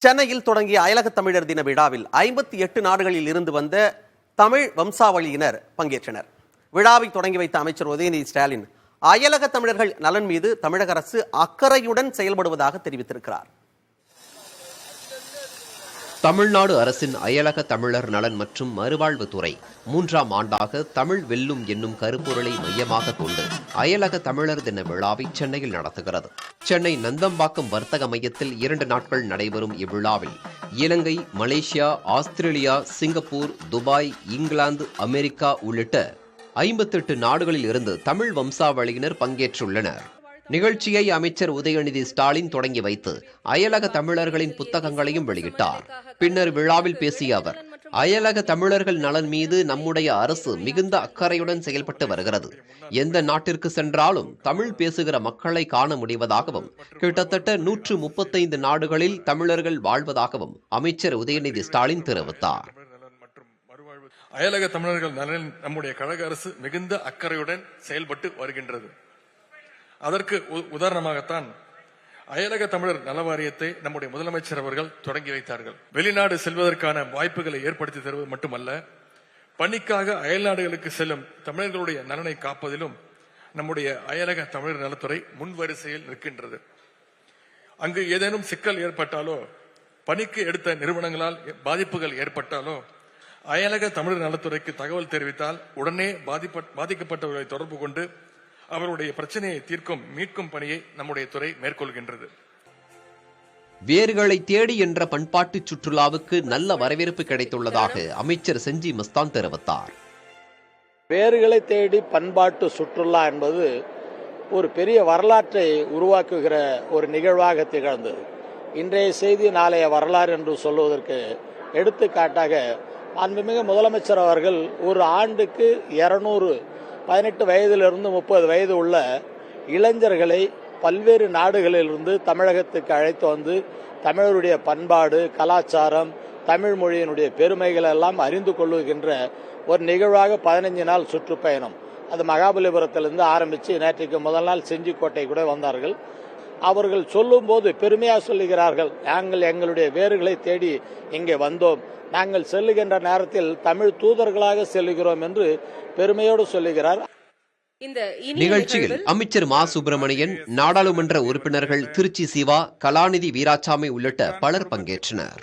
சென்னையில் தொடங்கிய அயலக தமிழர் தின விழாவில் 58 நாடுகளில் இருந்து வந்த தமிழ் வம்சாவளியினர் பங்கேற்றனர். விழாவை தொடங்கி வைத்த அமைச்சர் உதயநிதி ஸ்டாலின் அயலக தமிழர்கள் நலன் மீது தமிழக அரசு அக்கறையுடன் செயல்படுவதாக தெரிவித்திருக்கிறார். தமிழ்நாடு அரசின் அயலக தமிழர் நலன் மற்றும் மறுவாழ்வு துறை 3ஆம் ஆண்டாக தமிழ் வெல்லும் என்னும் கருப்பொருளை மையமாக கொண்டு அயலக தமிழர் தின விழாவை சென்னையில் நடத்துகிறது. சென்னை நந்தம்பாக்கம் வர்த்தக மையத்தில் 2 நாட்கள் நடைபெறும் இவ்விழாவில் Ilangai, Malaysia, Australia, Singapore, Dubai, England, America உள்ளிட்ட 58 நாடுகளில் இருந்து தமிழ் வம்சாவளியினர் பங்கேற்றுள்ளனர். நிகழ்ச்சியை அமைச்சர் உதயநிதி ஸ்டாலின் தொடங்கி வைத்து அயலக தமிழர்களின் புத்தகங்களையும் வெளியிட்டார். பின்னர் விழாவில் பேசிய அவர், அயலக தமிழர்கள் நலன் மீது நம்முடைய அரசு மிகுந்த அக்கறையுடன் செயல்பட்டு வருகிறது. எந்த நாட்டிற்கு சென்றாலும் தமிழ் பேசுகிற மக்களை காண முடிவதாகவும், கிட்டத்தட்ட 135 நாடுகளில் தமிழர்கள் வாழ்வதாகவும் அமைச்சர் உதயநிதி ஸ்டாலின் தெரிவித்தார். அயலக தமிழர்கள் நலனில் நம்முடைய கழக அரசு மிகுந்த அக்கறையுடன் செயல்பட்டு வருகின்றது. அதற்கு உதாரணமாகத்தான் அயலக தமிழர் நல வாரியத்தை நம்முடைய முதலமைச்சர் அவர்கள் தொடங்கி வைத்தார்கள். வெளிநாடு செல்வதற்கான வாய்ப்புகளை ஏற்படுத்தி தருவது மட்டுமல்ல, பணிக்காக அயல் நாடுகளுக்கு செல்லும் தமிழர்களுடைய நலனை காப்பதிலும் நம்முடைய அயலக தமிழர் நலத்துறை முன்வரிசையில் நிற்கின்றது. அங்கு ஏதேனும் சிக்கல் ஏற்பட்டாலோ, பணிக்கு எடுத்த நிறுவனங்களால் பாதிப்புகள் ஏற்பட்டாலோ, அயலக தமிழர் நலத்துறைக்கு தகவல் தெரிவித்தால் உடனே பாதிக்கப்பட்டவர்களை தொடர்பு கொண்டு அவருடைய பிரச்சனையை தீர்க்கும் மீட்கும் பணியை நம்முடைய துறை மேற்கொள்கின்றது. வேர்களை தேடி என்ற பண்பாட்டு சுற்றுலாவுக்கு நல்ல வரவேற்பு கிடைத்துள்ளதாக அமைச்சர் செஞ்சி மஸ்தான் தெரிவித்தார். வேர்களை தேடி பண்பாட்டு சுற்றுலா என்பது ஒரு பெரிய வரலாற்றை உருவாக்குகிற ஒரு நிகழ்வாக திகழ்ந்தது. இன்றைய செய்தி நாளைய வரலாறு என்று சொல்வதற்கு எடுத்துக்காட்டாக மாண்புமிகு முதலமைச்சர் அவர்கள் ஒரு ஆண்டுக்கு 200 18 வயதிலிருந்து 30 வயது உள்ள இளைஞர்களை பல்வேறு நாடுகளிலிருந்து தமிழகத்துக்கு அழைத்து வந்து தமிழருடைய பண்பாடு, கலாச்சாரம், தமிழ் மொழியினுடைய பெருமைகள் எல்லாம் அறிந்து கொள்ளுகின்ற ஒரு நிகழ்வாக 15 நாள் சுற்றுப்பயணம், அது மகாபலிபுரத்திலிருந்து ஆரம்பித்து நேற்றைக்கு முதல் நாள் செஞ்சிக்கோட்டை கூட வந்தார்கள். அவர்கள் சொல்லும் போது பெருமையாக சொல்லுகிறார்கள், நாங்கள் எங்களுடைய வேர்களை தேடி இங்கே வந்தோம், நாங்கள் செல்லுகின்ற நேரத்தில் தமிழ் தூதர்களாக செல்லுகிறோம் என்று பெருமையோடு சொல்லுகிறார். நிகழ்ச்சியில் அமைச்சர் மா சுப்பிரமணியன், நாடாளுமன்ற உறுப்பினர்கள் திருச்சி சிவா, கலாநிதி வீராசாமி உள்ளிட்ட பலர் பங்கேற்றனர்.